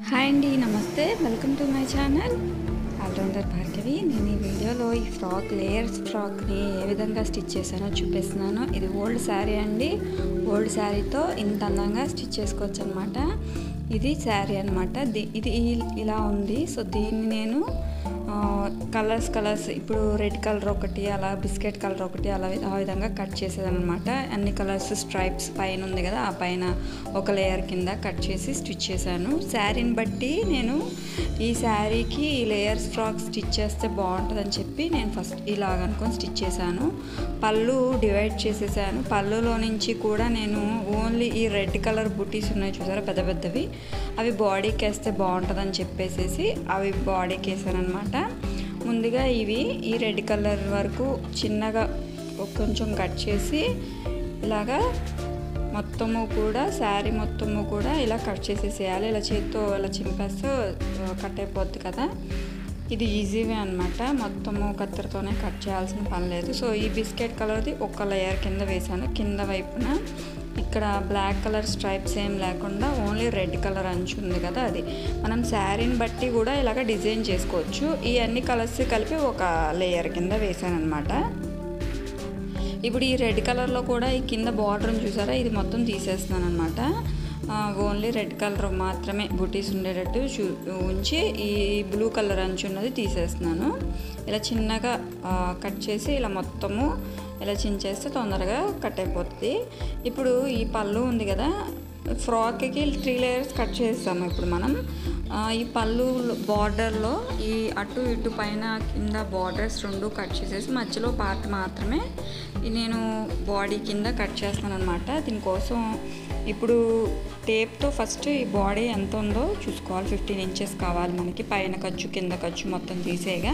Hi అండి, నమస్తే. Welcome to my channel allrounder Bhargavi. నేను ఈ వీడియోలో ఈ లేయర్స్ ఫ్రాక్ని ఏ విధంగా స్టిచ్ చేశానో చూపిస్తున్నాను. ఇది ఓల్డ్ శారీ అండి. ఓల్డ్ శారీతో ఇంత అందంగా స్టిచ్ చేసుకోవచ్చు అనమాట. ఇది శారీ అనమాట. ఇది ఇలా ఉంది. సో దీన్ని నేను కలర్స్ ఇప్పుడు రెడ్ కలర్ ఒకటి, అలా బిస్కెట్ కలర్ ఒకటి, అలా ఆ విధంగా కట్ చేసేదనమాట. అన్ని కలర్స్ స్ట్రైప్స్ పైన ఉంది కదా, ఆ పైన ఒక లేయర్ కింద కట్ చేసి స్టిచ్ చేశాను. శారీని బట్టి నేను ఈ శారీకి ఈ లేయర్స్ ఫ్రాక్ స్టిచ్ చేస్తే బాగుంటుందని చెప్పి నేను ఫస్ట్ ఇలాగ అనుకొని స్టిచ్ చేశాను. పళ్ళు డివైడ్ చేసేసాను. పళ్ళులో నుంచి కూడా నేను ఓన్లీ ఈ రెడ్ కలర్ బుటీస్ ఉన్నాయి చూసారా, పెద్ద పెద్దవి, అవి బాడీకి వేస్తే బాగుంటుందని చెప్పేసి అవి బాడీకి వేసాను అనమాట. ముందుగా ఈ రెడ్ కలర్ వరకు చిన్నగా కొంచెం కట్ చేసి ఇలాగా మొత్తము కూడా శారీ మొత్తము కూడా ఇలా కట్ చేసేసేయాలి. ఇలా చేతితో ఇలా చింపేస్తే కట్ అయిపోద్ది కదా. ఇది ఈజీవే అనమాట. మొత్తము కత్తెరతోనే కట్ చేయాల్సిన పని లేదు. సో ఈ బిస్కెట్ కలర్ది ఒక లేయర్ కింద వేసాను. కింద వైపున ఇక్కడ బ్లాక్ కలర్ స్ట్రైప్స్ ఏం లేకుండా ఓన్లీ రెడ్ కలర్ అంచు ఉంది కదా, అది మనం శారీని బట్టి కూడా ఇలాగ డిజైన్ చేసుకోవచ్చు. ఈ అన్ని కలర్స్ కలిపి ఒక లేయర్ కింద వేసాను అనమాట. ఇప్పుడు ఈ రెడ్ కలర్లో కూడా ఈ కింద బార్డర్ని చూసారా, ఇది మొత్తం తీసేస్తున్నాను అనమాట. ఓన్లీ రెడ్ కలర్ మాత్రమే బుటీస్ ఉండేటట్టు ఉంచి ఈ బ్లూ కలర్ అంచు ఉన్నది తీసేస్తున్నాను. ఇలా చిన్నగా కట్ చేసి ఇలా మొత్తము ఇలా చించేస్తే తొందరగా కట్ అయిపోతుంది. ఇప్పుడు ఈ పళ్ళు ఉంది కదా, ఫ్రాక్కి 3 లేయర్స్ కట్ చేస్తాము. ఇప్పుడు మనం ఈ పళ్ళు బార్డర్లో ఈ అటు ఇటు పైన కింద బార్డర్స్ 2 కట్ చేసేసి మధ్యలో పార్ట్ మాత్రమే నేను బాడీ కింద కట్ చేస్తాను అనమాట. దీనికోసం ఇప్పుడు టేప్తో ఫస్ట్ ఈ బాడీ ఎంత ఉందో చూసుకోవాలి. 15 ఇంచెస్ కావాలి మనకి, పైన ఖర్చు కింద ఖర్చు మొత్తం తీసేగా.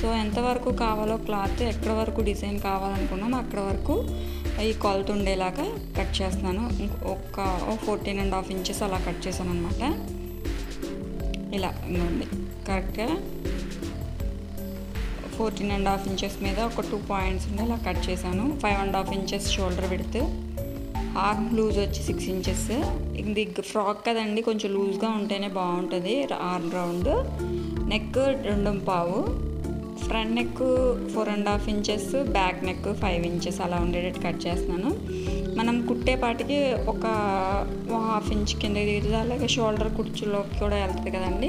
సో ఎంతవరకు కావాలో క్లాత్, ఎక్కడ వరకు డిజైన్ కావాలనుకున్నాం అక్కడ వరకు ఈ కొలత ఉండేలాగా కట్ చేస్తున్నాను. ఒక 14.5 ఇంచెస్ అలా కట్ చేశాను అనమాట. ఇలా ఉంది కరెక్ట్గా 14.5 ఇంచెస్ మీద ఒక 2 పాయింట్స్ ఉండే ఇలా కట్ చేశాను. 5.5 inches shoulder width, arm loose వచ్చి 6 ఇంచెస్. ఇది ఫ్రాక్ కదండి, కొంచెం లూజ్గా ఉంటేనే బాగుంటుంది. Arm round, neck 2.5, front neck 4.5 inches, back neck 5 inches అలా ఉండేటట్టు కట్ చేస్తున్నాను. మనం కుట్టేపాటికి ఒక 1/2 ఇంచ్ కింద దిగుతుంది. అలాగే షోల్డర్ కుర్చీలోకి కూడా వెళ్తుంది కదండి.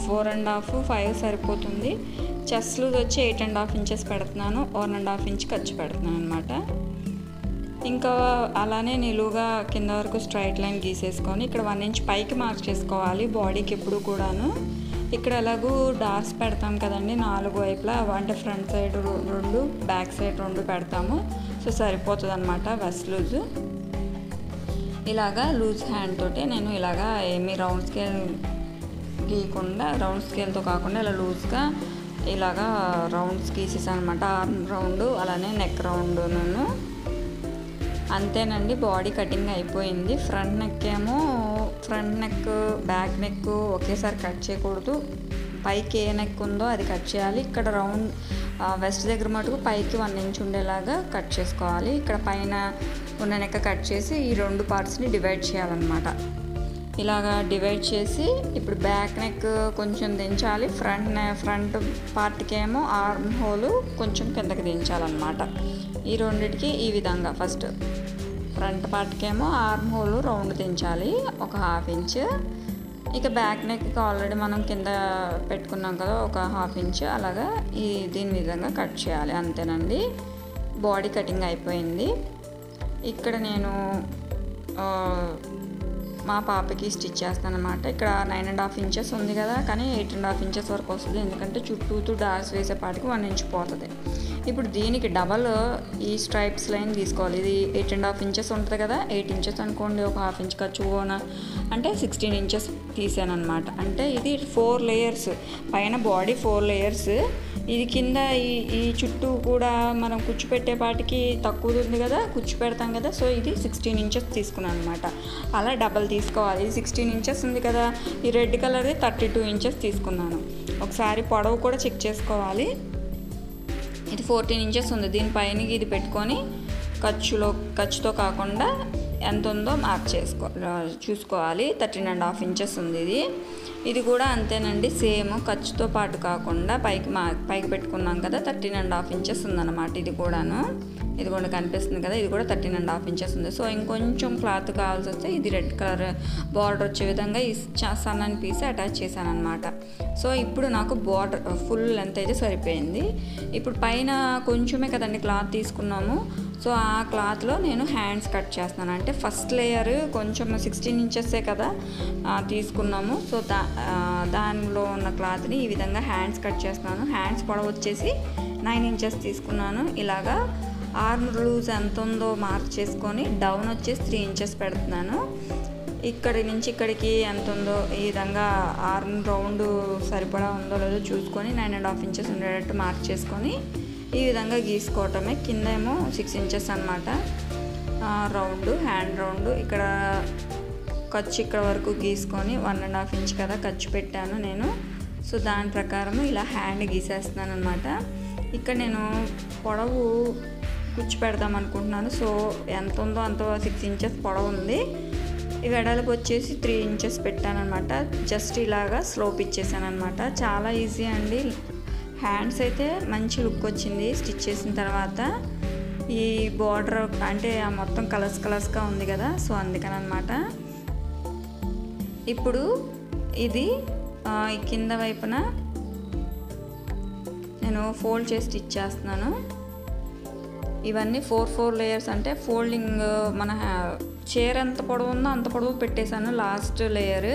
4.5, 5 సరిపోతుంది. చెస్ట్ లూజ్ వచ్చి 8.5 ఇంచెస్ పెడుతున్నాను. 1.5 ఇంచ్ ఖర్చు పెడుతున్నాను అనమాట. ఇంకా అలానే నిలువుగా కింద వరకు స్ట్రైట్ లైన్ గీసేసుకొని ఇక్కడ 1 ఇంచ్ పైకి మార్క్ చేసుకోవాలి బాడీకి ఎప్పుడు కూడాను. ఇక్కడ ఎలాగూ డార్స్ పెడతాం కదండి 4 వైపులా, అంటే ఫ్రంట్ సైడ్ 2, బ్యాక్ సైడ్ 2 పెడతాము. సో సరిపోతుంది అనమాట వెస్ట్ లూజ్. ఇలాగా లూజ్ హ్యాండ్ తోటే నేను ఇలాగా ఏమి రౌండ్ స్కేల్ గీయకుండా, రౌండ్ స్కేల్తో కాకుండా ఇలా లూజ్గా ఇలాగా రౌండ్స్ గీసేసాను అనమాట. ఆర్మ్ రౌండ్ అలానే నెక్ రౌండ్. నేను అంతేనండి, బాడీ కటింగ్ అయిపోయింది. ఫ్రంట్ నెక్ బ్యాక్ నెక్ ఒకేసారి కట్ చేయకూడదు. పైకి ఏ నెక్ ఉందో అది కట్ చేయాలి. ఇక్కడ రౌండ్ వెస్ట్ దగ్గర మటుకు పైకి 1 ఇంచ్ ఉండేలాగా కట్ చేసుకోవాలి. ఇక్కడ పైన ఉన్న నెక్ కట్ చేసి ఈ 2 పార్ట్స్ని డివైడ్ చేయాలన్నమాట. ఇలాగా డివైడ్ చేసి ఇప్పుడు బ్యాక్ నెక్ కొంచెం దించాలి. ఫ్రంట్ పార్ట్కి ఏమో ఆర్మ్ హోల్ కొంచెం కిందకి దించాలన్నమాట. ఈ రెండిటికి ఈ విధంగా ఫస్ట్ ఫ్రంట్ పార్ట్కి ఏమో ఆర్మ్ హోల్ రౌండ్ దించాలి ఒక 1/2 ఇంచ్. ఇక బ్యాక్ నెక్కి ఆల్రెడీ మనం కింద పెట్టుకున్నాం కదా ఒక 1/2 ఇంచ్, అలాగా దీని విధంగా కట్ చేయాలి. అంతేనండి, బాడీ కటింగ్ అయిపోయింది. ఇక్కడ నేను మా పాపకి స్టిచ్ చేస్తాను అనమాట. ఇక్కడ 9.5 ఇంచెస్ ఉంది కదా, కానీ 8.5 ఇంచెస్ వరకు వస్తుంది. ఎందుకంటే చుట్టూ డార్స్ వేసేపాటికి 1 ఇంచ్ పోతుంది. ఇప్పుడు దీనికి డబల్ ఈ స్ట్రైప్స్ లైన్ తీసుకోవాలి. ఇది 8.5 ఇంచెస్ ఉంటుంది కదా, 8 ఇంచెస్ అనుకోండి, ఒక 1/2 ఇంచ్ ఖర్చు పోనా అంటే 16 ఇంచెస్ తీసాను అనమాట. అంటే ఇది 4 లేయర్స్, పైన బాడీ 4 లేయర్స్. ఇది కింద ఈ చుట్టూ కూడా మనం కుచ్చు పెట్టేపాటికి తక్కువ ఉంది కదా, కుచ్చు పెడతాం కదా. సో ఇది 16 ఇంచెస్ తీసుకున్నాను అనమాట. అలా డబల్ తీసుకోవాలి. ఇది 16 ఇంచెస్ ఉంది కదా, ఈ రెడ్ కలర్ది 32 ఇంచెస్ తీసుకున్నాను. ఒకసారి పొడవు కూడా చెక్ చేసుకోవాలి. ఇది 14 ఇంచెస్ ఉంది. దీనిపైన ఇది పెట్టుకొని ఖర్చుతో కాకుండా ఎంత ఉందో మార్క్ చూసుకోవాలి. 13.5 ఇంచెస్ ఉంది ఇది కూడా అంతేనండి. సేమ్ ఖర్చుతో పాటు కాకుండా పైకి పెట్టుకున్నాం కదా, 13.5 ఇంచెస్ ఉందన్నమాట. ఇది కూడా కనిపిస్తుంది కదా, ఇది కూడా 13.5 ఇంచెస్ ఉంది. సో ఇంకొంచెం క్లాత్ కావాల్సి వస్తే ఇది రెడ్ కలర్ బార్డర్ వచ్చే విధంగా ఈ సన్నని పీస్ అటాచ్ చేశాను అనమాట. సో ఇప్పుడు నాకు బార్డర్ ఫుల్ లెంత్ అయితే సరిపోయింది. ఇప్పుడు పైన కొంచెమే కదండి క్లాత్ తీసుకున్నాము. సో ఆ క్లాత్లో నేను హ్యాండ్స్ కట్ చేస్తున్నాను. అంటే ఫస్ట్ లేయర్ కొంచెం 16 ఇంచెస్సే కదా తీసుకున్నాము. సో దానిలో ఉన్న క్లాత్ని ఈ విధంగా హ్యాండ్స్ కట్ చేస్తున్నాను. హ్యాండ్స్ పొడవు వచ్చేసి 9 ఇంచెస్ తీసుకున్నాను. ఇలాగా ఆర్మ్ లూజ్ ఎంత ఉందో మార్క్ చేసుకొని డౌన్ వచ్చేసి 3 ఇంచెస్ పెడుతున్నాను. ఇక్కడి నుంచి ఇక్కడికి ఎంత ఉందో ఈ విధంగా ఆర్మ్ రౌండ్ సరిపడా ఉందో లేదో చూసుకొని 9.5 ఇంచెస్ ఉండేటట్టు మార్క్ చేసుకొని ఈ విధంగా గీసుకోవటమే. కింద ఏమో 6 ఇంచెస్ అనమాట రౌండ్, హ్యాండ్ రౌండ్. ఇక్కడ ఖర్చు ఇక్కడ వరకు గీసుకొని 1.5 ఇంచ్ కదా ఖర్చు పెట్టాను నేను. సో దాని ప్రకారం ఇలా హ్యాండ్ గీసేస్తున్నాను అనమాట. ఇక్కడ నేను పొడవు కుచ్చు పెడదాం అనుకుంటున్నాను. సో ఎంత ఉందో అంత 6 ఇంచెస్ పొడవు ఉంది. ఈ వెడల్పు వచ్చేసి 3 ఇంచెస్ పెట్టాను అనమాట. జస్ట్ ఇలాగా స్లోప్ ఇచ్చేసాను అనమాట. చాలా ఈజీ అండి. హ్యాండ్స్ అయితే మంచి లుక్ వచ్చింది స్టిచ్ చేసిన తర్వాత. ఈ బార్డర్ అంటే మొత్తం కలర్స్గా ఉంది కదా, సో అందుకని అనమాట. ఇప్పుడు ఇది ఈ కింద వైపున నేను ఫోల్డ్ చేసి స్టిచ్ చేస్తున్నాను. ఇవన్నీ 4 లేయర్స్, అంటే ఫోల్డింగ్ మన చీర ఎంత పొడవు ఉందో అంత పొడవు పెట్టేశాను. లాస్ట్ లేయర్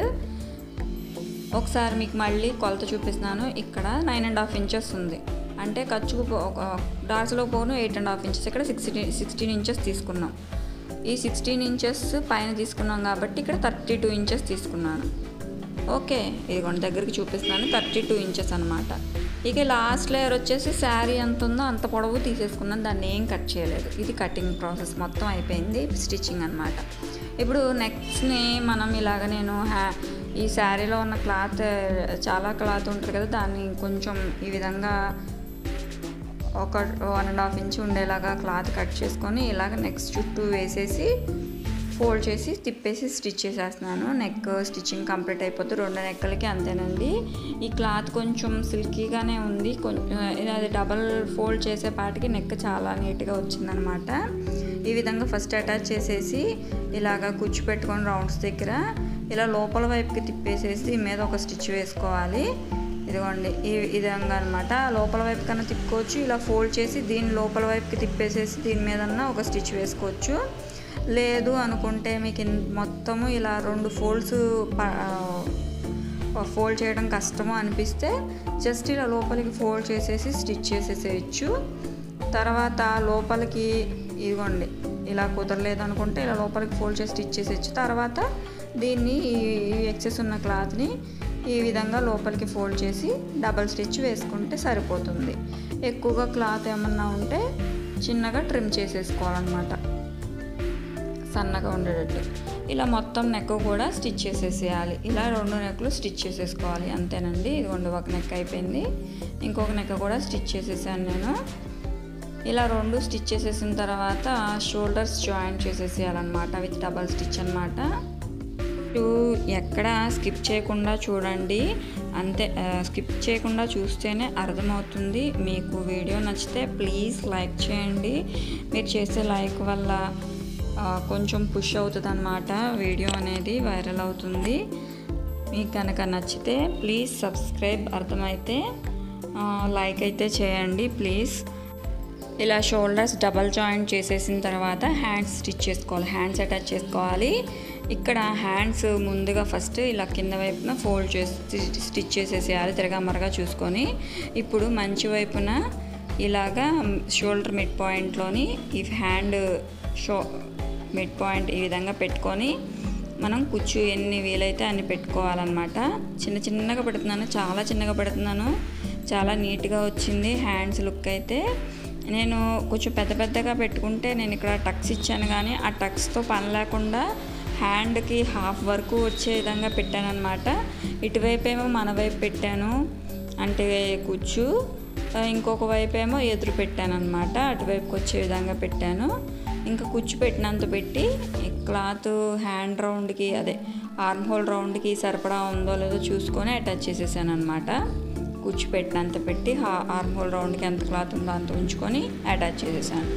ఒకసారి మీకు మళ్ళీ కొలత చూపిస్తున్నాను. ఇక్కడ 9.5 ఇంచెస్ ఉంది, అంటే ఖర్చుకు డార్స్లో పోను 8.5 ఇంచెస్. ఇక్కడ 16 ఇంచెస్ తీసుకున్నాం. ఈ 16 ఇంచెస్ పైన తీసుకున్నాం కాబట్టి ఇక్కడ 32 ఇంచెస్ తీసుకున్నాను. ఓకే, ఇదిగోండి దగ్గరికి చూపిస్తున్నాను. 32 ఇంచెస్ అనమాట. ఇక లాస్ట్ లేయర్ వచ్చేసి శారీ ఎంత ఉందో అంత పొడవు తీసేసుకున్నాను. దాన్ని ఏం కట్ చేయలేదు. ఇది కటింగ్ ప్రాసెస్ మొత్తం అయిపోయింది, స్టిచ్చింగ్ అనమాట. ఇప్పుడు నెక్స్ట్ని మనం ఇలాగ నేను ఈ శారీలో ఉన్న క్లాత్ చాలా క్లాత్ ఉంటుంది కదా, దాన్ని కొంచెం ఈ విధంగా ఒక 1.5 ఇంచ్ ఉండేలాగా క్లాత్ కట్ చేసుకొని ఇలాగ నెక్స్ట్ చుట్టూ వేసేసి ఫోల్డ్ చేసి తిప్పేసి స్టిచ్ చేసేస్తున్నాను. నెక్ స్టిచ్చింగ్ కంప్లీట్ అయిపోతుంది. 2 నెక్కలకి అంతేనండి. ఈ క్లాత్ కొంచెం సిల్కీగానే ఉంది. అది డబల్ ఫోల్డ్ చేసేపాటికి నెక్ చాలా నీట్గా వచ్చిందనమాట. ఈ విధంగా ఫస్ట్ అటాచ్ చేసేసి ఇలాగ కుచ్చు పెట్టుకొని రౌండ్స్ దగ్గర ఇలా లోపల వైపుకి తిప్పేసేసి దీని మీద ఒక స్టిచ్ వేసుకోవాలి. ఇదిగోండి ఈ విధంగా అనమాట. లోపల వైపు కన్నా తిప్పుకోవచ్చు. ఇలా ఫోల్డ్ చేసి దీని లోపల వైపుకి తిప్పేసేసి దీని మీదన్నా ఒక స్టిచ్ వేసుకోవచ్చు. లేదు అనుకుంటే మీకు మొత్తము ఇలా 2 ఫోల్డ్స్ ఫోల్డ్ చేయడం కష్టము అనిపిస్తే జస్ట్ ఇలా లోపలికి ఫోల్డ్ చేసేసి స్టిచ్ చేసేసేయచ్చు. తర్వాత లోపలికి ఇదిగోండి ఇలా కుదరలేదు అనుకుంటే ఇలా లోపలికి ఫోల్డ్ చేసి స్టిచ్ చేసేయచ్చు. తర్వాత దీన్ని ఈ ఎక్సెస్ ఉన్న క్లాత్ని ఈ విధంగా లోపలికి ఫోల్డ్ చేసి డబల్ స్టిచ్ వేసుకుంటే సరిపోతుంది. ఎక్కువగా క్లాత్ ఏమన్నా ఉంటే చిన్నగా ట్రిమ్ చేసేసుకోవాలన్నమాట, సన్నగా ఉండేటట్టు. ఇలా మొత్తం నెక్ కూడా స్టిచ్ చేసేసేయాలి. ఇలా 2 నెక్లు స్టిచ్ చేసేసుకోవాలి, అంతేనండి. ఇదిగోండి ఒక నెక్ అయిపోయింది, ఇంకొక నెక్ కూడా స్టిచ్ చేసేసాను నేను. ఇలా 2 స్టిచ్ చేసేసిన తర్వాత షోల్డర్స్ జాయింట్ చేసేసేయాలన్నమాట విత్ డబల్ స్టిచ్ అనమాట. ఎక్కడ స్కిప్ చేయకుండా చూడండి, అంతే. స్కిప్ చేయకుండా చూస్తేనే అర్థమవుతుంది. మీకు వీడియో నచ్చితే ప్లీజ్ లైక్ చేయండి. మీరు చేసే లైక్ వల్ల కొంచెం పుష్ అవుతుంది అన్నమాట, వీడియో అనేది వైరల్ అవుతుంది. మీకు కనుక నచ్చితే ప్లీజ్ సబ్స్క్రైబ్, అర్థమైతే లైక్ అయితే చేయండి ప్లీజ్. ఇలా షోల్డర్స్ డబల్ జాయింట్ చేసేసిన తర్వాత హ్యాండ్స్ స్టిచ్ చేసుకోవాలి, హ్యాండ్స్ అటాచ్ చేసుకోవాలి. ఇక్కడ హ్యాండ్స్ ముందుగా ఫస్ట్ ఇలా కింద వైపున ఫోల్డ్ చేసి స్టిచ్ చేసేసేయాలి తిరగమరగా చూసుకొని. ఇప్పుడు మంచి వైపున ఇలాగా షోల్డర్ మిడ్ పాయింట్లోని ఈ హ్యాండ్ మిడ్ పాయింట్ ఈ విధంగా పెట్టుకొని మనం కుచ్చు ఎన్ని వీలైతే అన్ని పెట్టుకోవాలన్నమాట. చిన్నగా పెడుతున్నాను, చాలా చిన్నగా పెడుతున్నాను. చాలా నీట్గా వచ్చింది హ్యాండ్స్ లుక్ అయితే. నేను కొంచెం పెద్దగా పెట్టుకుంటే నేను ఇక్కడ టక్స్ ఇచ్చాను, కానీ ఆ టక్స్తో పని లేకుండా హ్యాండ్కి హాఫ్ వరకు వచ్చే విధంగా పెట్టాను అనమాట. ఇటువైపు ఏమో మన వైపు పెట్టాను అంటే కుచ్చు, ఇంకొక వైపు ఏమో ఎదురు పెట్టాను అనమాట, అటువైపుకి వచ్చే విధంగా పెట్టాను. ఇంకా కుచ్చు పెట్టినంత పెట్టి క్లాత్ హ్యాండ్ రౌండ్కి అదే ఆర్మ్ హోల్ రౌండ్కి సరిపడా ఉందో లేదో చూసుకొని అటాచ్ చేసేసాను అనమాట. కుచ్చు పెట్టినంత పెట్టి ఆర్మ్ హోల్ రౌండ్కి ఎంత క్లాత్ ఉందో అంత ఉంచుకొని అటాచ్ చేసేసాను.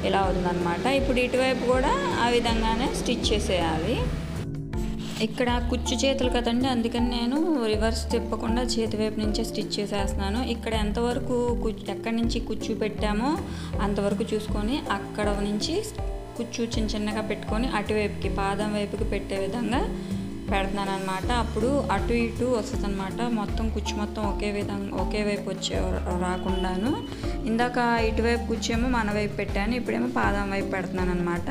ఇలా అవుతుందన్నమాట. ఇప్పుడు ఇటువైపు కూడా ఆ విధంగానే స్టిచ్ చేసేయాలి. ఇక్కడ కుచ్చు చేతులు కదండి, అందుకని నేను రివర్స్ తిప్పకుండా చేతి వైపు నుంచే స్టిచ్ చేసేస్తున్నాను. ఇక్కడ ఎంతవరకు ఎక్కడి నుంచి కుచ్చు పెట్టామో అంతవరకు చూసుకొని అక్కడ నుంచి కుచ్చు చిన్నగా పెట్టుకొని అటువైపుకి పాదం వైపుకి పెట్టే విధంగా పెడుతున్నాను అనమాట. అప్పుడు అటు ఇటు వస్తుంది అనమాట. మొత్తం కుచ్చు మొత్తం ఒకే వైపు వచ్చే రాకుండాను. ఇందాక ఇటువైపు కుచ్చేమో మన వైపు పెట్టాను, ఇప్పుడేమో పాదం వైపు పెడుతున్నాను అనమాట.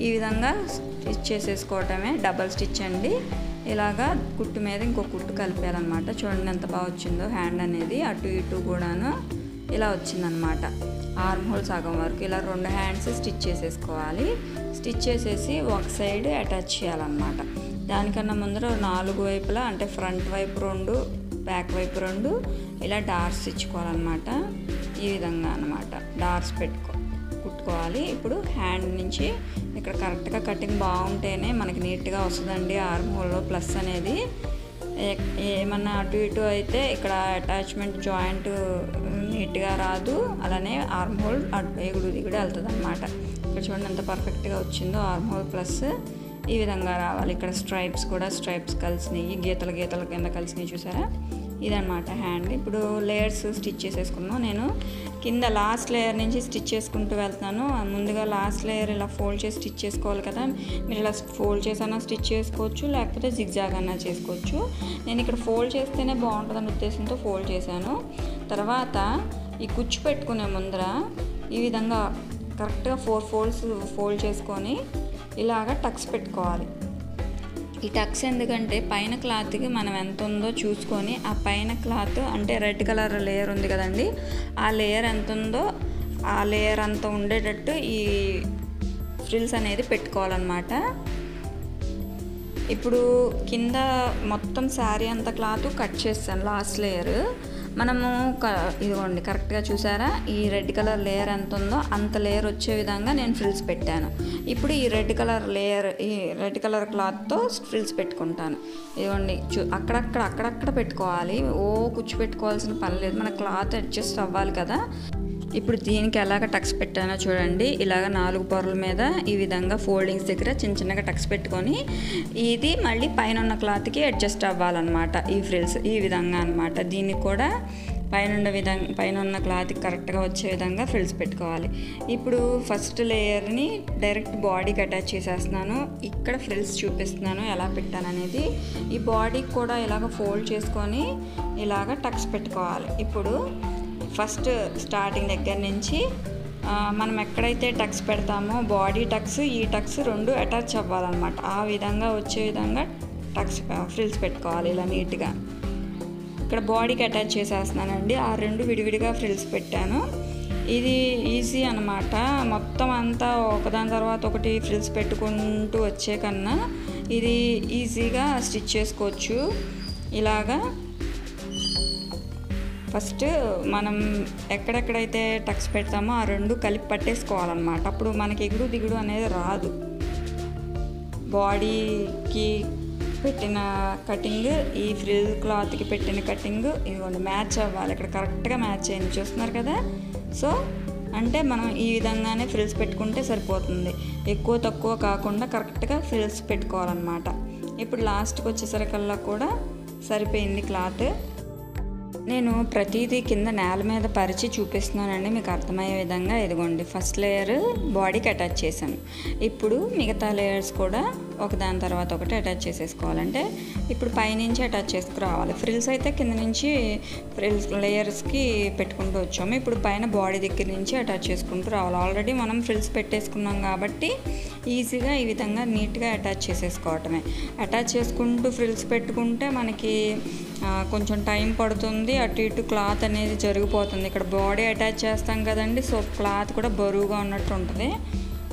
ఈ విధంగా స్టిచ్ చేసేసుకోవటమే. డబల్ స్టిచ్ అండి. ఇలాగా కుట్టు మీద ఇంకో కుట్టు కలిపేయాలన్నమాట. చూడండి ఎంత బాగా వచ్చిందో హ్యాండ్ అనేది అటు ఇటు కూడాను ఇలా వచ్చిందనమాట. ఆర్మ్ హోల్ సగం వరకు ఇలా 2 హ్యాండ్స్ స్టిచ్ చేసేసుకోవాలి. స్టిచ్ చేసేసి ఒక సైడ్ అటాచ్ చేయాలన్నమాట. దానికన్నా ముందర 4 వైపులా అంటే ఫ్రంట్ వైపు 2 బ్యాక్ వైపు 2 ఇలా డార్స్ ఇచ్చుకోవాలన్నమాట. ఈ విధంగా అన్నమాట డార్స్ కుట్టుకోవాలి. ఇప్పుడు హ్యాండ్ నుంచి ఇక్కడ కరెక్ట్గా కటింగ్ బాగుంటేనే మనకి నీట్గా వస్తుందండి. ఆర్మ్ హోల్లో ప్లస్ అనేది ఏమన్నా అటు ఇటు అయితే ఇక్కడ అటాచ్మెంట్ జాయింట్ నీట్గా రాదు. అలానే ఆర్మ్ హోల్ ఎగుడు దిగుడు వెళ్తుంది అనమాట. ఇక్కడ చూడండి ఎంత పర్ఫెక్ట్గా వచ్చిందో ఆర్మ్ హోల్ ప్లస్ ఈ విధంగా రావాలి. ఇక్కడ స్ట్రైప్స్ కలిసినాయి, గీతల కింద కలిసినాయి చూసారా, ఇదన్నమాట హ్యాండ్. ఇప్పుడు లేయర్స్ స్టిచ్ చేసేసుకున్నాను. నేను కింద లాస్ట్ లేయర్ నుంచి స్టిచ్ చేసుకుంటూ వెళ్తున్నాను. ముందుగా లాస్ట్ లేయర్ ఇలా ఫోల్డ్ చేసి స్టిచ్ చేసుకోవాలి కదా. మీరు ఇలా ఫోల్డ్ చేసైనా స్టిచ్ చేసుకోవచ్చు, లేకపోతే జిగ్జాగ్ అన్నా చేసుకోవచ్చు. నేను ఇక్కడ ఫోల్డ్ చేస్తేనే బాగుంటుందనే ఉద్దేశంతో ఫోల్డ్ చేశాను. తర్వాత ఈ కుచ్చు పెట్టుకునే ముందర ఈ విధంగా కరెక్ట్గా 4 ఫోల్డ్స్ ఫోల్డ్ చేసుకొని ఇలాగ టక్స్ పెట్టుకోవాలి. ఈ టక్స్ ఎందుకంటే పైన క్లాత్కి మనం ఎంత ఉందో చూసుకొని ఆ పైన క్లాత్ అంటే రెడ్ కలర్ లేయర్ ఉంది కదండి, ఆ లేయర్ ఎంత ఉందో ఆ లేయర్ అంత ఉండేటట్టు ఈ ఫ్రిల్స్ అనేది పెట్టుకోవాలన్నమాట. ఇప్పుడు కింద మొత్తం శారీ అంత క్లాత్ కట్ చేస్తాను. లాస్ట్ లేయర్ మనము ఇదిగోండి కరెక్ట్గా చూసారా, ఈ రెడ్ కలర్ లేయర్ ఎంత ఉందో అంత లేయర్ వచ్చే విధంగా నేను ఫ్రిల్స్ పెట్టాను. ఇప్పుడు ఈ రెడ్ కలర్ క్లాత్తో ఫ్రిల్స్ పెట్టుకుంటాను. ఇదిగోండి అక్కడక్కడ పెట్టుకోవాలి. కుచ్చు పెట్టుకోవాల్సిన పని లేదు, మన క్లాత్ అడ్జస్ట్ అవ్వాలి కదా. ఇప్పుడు దీనికి ఎలాగ టక్స్ పెట్టానో చూడండి. ఇలాగ 4 పొరల మీద ఈ విధంగా ఫోల్డింగ్స్ దగ్గర చిన్నగా టక్స్ పెట్టుకొని ఇది మళ్ళీ పైన ఉన్న క్లాత్కి అడ్జస్ట్ అవ్వాలన్నమాట. ఈ ఫ్రిల్స్ ఈ విధంగా అనమాట. దీనికి కూడా పైన ఉన్న క్లాత్కి కరెక్ట్గా వచ్చే విధంగా ఫ్రిల్స్ పెట్టుకోవాలి. ఇప్పుడు ఫస్ట్ లేయర్ని డైరెక్ట్ బాడీకి అటాచ్ చేసేస్తున్నాను. ఇక్కడ ఫ్రిల్స్ చూపిస్తున్నాను ఎలా పెట్టాననేది. ఈ బాడీకి కూడా ఇలాగ ఫోల్డ్ చేసుకొని ఇలాగ టక్స్ పెట్టుకోవాలి. ఇప్పుడు ఫస్ట్ స్టార్టింగ్ దగ్గర నుంచి మనం ఎక్కడైతే టక్స్ పెడతామో బాడీ టక్స్ ఈ టక్స్ 2 అటాచ్ అవ్వాలన్నమాట. ఆ విధంగా వచ్చే విధంగా టక్స్ ఫ్రిల్స్ పెట్టుకోవాలి ఇలా నీట్గా. ఇక్కడ బాడీకి అటాచ్ చేసేస్తున్నానండి. ఆ 2 విడివిడిగా ఫ్రిల్స్ పెట్టాను. ఇది ఈజీ అన్నమాట. మొత్తం అంతా ఒకదాని తర్వాత ఒకటి ఫ్రిల్స్ పెట్టుకుంటూ వచ్చే కన్నా ఇది ఈజీగా స్టిచ్ చేసుకోవచ్చు. ఇలాగా ఫస్ట్ మనం ఎక్కడెక్కడైతే టక్స్ పెడతామో ఆ 2 కలిపి పట్టేసుకోవాలన్నమాట. అప్పుడు మనకి ఎగుడు దిగుడు అనేది రాదు. బాడీకి పెట్టిన కటింగ్ ఈ ఫ్రిల్ క్లాత్కి పెట్టిన కటింగ్ ఇదిగోండి మ్యాచ్ అవ్వాలి. ఇక్కడ కరెక్ట్గా మ్యాచ్ అయింది చూస్తున్నారు కదా. సో అంటే మనం ఈ విధంగానే ఫ్రిల్స్ పెట్టుకుంటే సరిపోతుంది. ఎక్కువ తక్కువ కాకుండా కరెక్ట్గా ఫ్రిల్స్ పెట్టుకోవాలన్నమాట. ఇప్పుడు లాస్ట్కి వచ్చేసరికల్లా కూడా సరిపోయింది క్లాత్. నేను ప్రతిదీ కింద నేల మీద పరిచి చూపిస్తున్నానండి మీకు అర్థమయ్యే విధంగా. ఇదిగోండి ఫస్ట్ లేయర్ బాడీకి అటాచ్ చేశాను. ఇప్పుడు మిగతా లేయర్స్ కూడా ఒకదాని తర్వాత ఒకటి అటాచ్ చేసేసుకోవాలంటే ఇప్పుడు పైనుంచి అటాచ్ చేసుకురావాలి. ఫ్రిల్స్ అయితే కింద నుంచి ఫ్రిల్స్ లేయర్స్కి పెట్టుకుంటూ వచ్చాము. ఇప్పుడు పైన బాడీ దగ్గర నుంచి అటాచ్ చేసుకుంటూ రావాలి. ఆల్రెడీ మనం ఫ్రిల్స్ పెట్టేసుకున్నాం కాబట్టి ఈజీగా ఈ విధంగా నీట్గా అటాచ్ చేసేసుకోవటమే. అటాచ్ చేసుకుంటూ ఫ్రిల్స్ పెట్టుకుంటే మనకి కొంచెం టైం పడుతుంది. అటు ఇటు క్లాత్ అనేది జరిగిపోతుంది. ఇక్కడ బాడీ అటాచ్ చేస్తాం కదండి, సో క్లాత్ కూడా బరువుగా ఉన్నట్టు ఉంటుంది.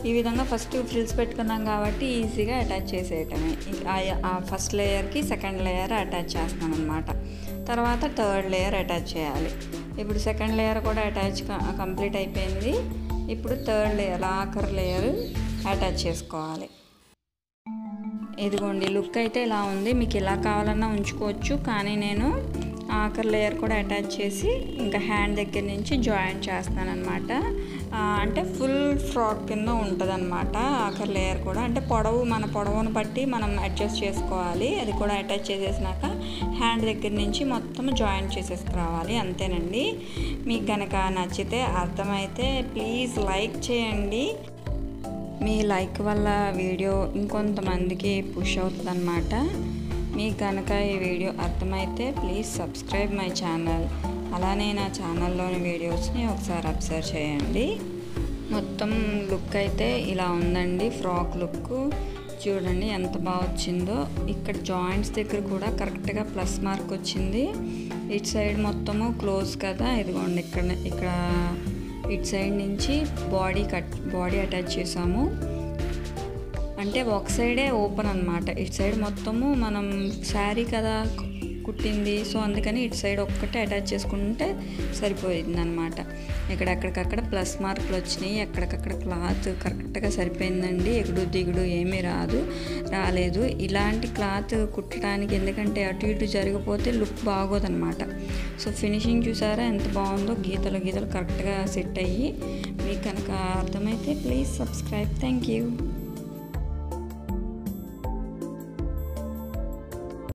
ఈ విధంగా ఫస్ట్ ఫ్రిల్స్ పెట్టుకున్నాం కాబట్టి ఈజీగా అటాచ్ చేసేయటమే. ఆ ఫస్ట్ లేయర్కి సెకండ్ లేయర్ అటాచ్ చేస్తాను అనమాట. తర్వాత థర్డ్ లేయర్ అటాచ్ చేయాలి. ఇప్పుడు సెకండ్ లేయర్ కూడా కంప్లీట్ అయిపోయింది. ఇప్పుడు థర్డ్ లేయర్ ఆఖరి లేయర్ అటాచ్ చేసుకోవాలి. ఇదిగోండి లుక్ అయితే ఇలా ఉంది. మీకు ఇలా కావాలన్నా ఉంచుకోవచ్చు, కానీ నేను ఆఖరి లేయర్ కూడా అటాచ్ చేసి ఇంకా హ్యాండ్ దగ్గర నుంచి జాయింట్ చేస్తాను అనమాట. అంటే ఫుల్ ఫ్రాక్ కింద ఉంటుంది అనమాట ఆఖరి లేయర్ కూడా. అంటే మన పొడవును బట్టి మనం అడ్జస్ట్ చేసుకోవాలి. అది కూడా అటాచ్ చేసేసినాక హ్యాండ్ దగ్గర నుంచి మొత్తం జాయింట్ చేసేసుకురావాలి. అంతేనండి. మీకు కనుక నచ్చితే అర్థమైతే ప్లీజ్ లైక్ చేయండి. మీ లైక్ వల్ల వీడియో ఇంకొంతమందికి పుష్ అవుతుంది అన్నమాట. మీకు కనుక ఈ వీడియో అర్థమైతే ప్లీజ్ సబ్స్క్రైబ్ మై ఛానల్. అలానే నా ఛానల్లోని వీడియోస్ని ఒకసారి అబ్జర్వ్ చేయండి. మొత్తం లుక్ అయితే ఇలా ఉందండి. ఫ్రాక్ లుక్ చూడండి ఎంత బాగా వచ్చిందో. ఇక్కడ జాయింట్స్ దగ్గర కూడా కరెక్ట్గా ప్లస్ మార్క్ వచ్చింది. ఇటు సైడ్ మొత్తము క్లోజ్ కదా. ఇదిగోండి ఇక్కడ ఇటు సైడ్ నుంచి బాడీ అటాచ్ చేసాము. అంటే ఒక సైడే ఓపెన్ అనమాట. ఇటు సైడ్ మొత్తము మనం శారీ కదా కుట్టింది, సో అందుకని ఇటు సైడ్ ఒక్కటే అటాచ్ చేసుకుంటే సరిపోయింది అనమాట. ఎక్కడెక్కడికక్కడ ప్లస్ మార్కులు వచ్చినాయి. ఎక్కడికక్కడ క్లాత్ కరెక్ట్గా సరిపోయిందండి. ఎగుడు దిగుడు ఏమీ రాలేదు. ఇలాంటి క్లాత్ కుట్టడానికి ఎందుకంటే అటు ఇటు జరిగిపోతే లుక్ బాగోదన్నమాట. సో ఫినిషింగ్ చూసారా ఎంత బాగుందో. గీతలు కరెక్ట్గా సెట్ అయ్యి. మీకు కనుక అర్థమైతే ప్లీజ్ సబ్స్క్రైబ్. Thank you.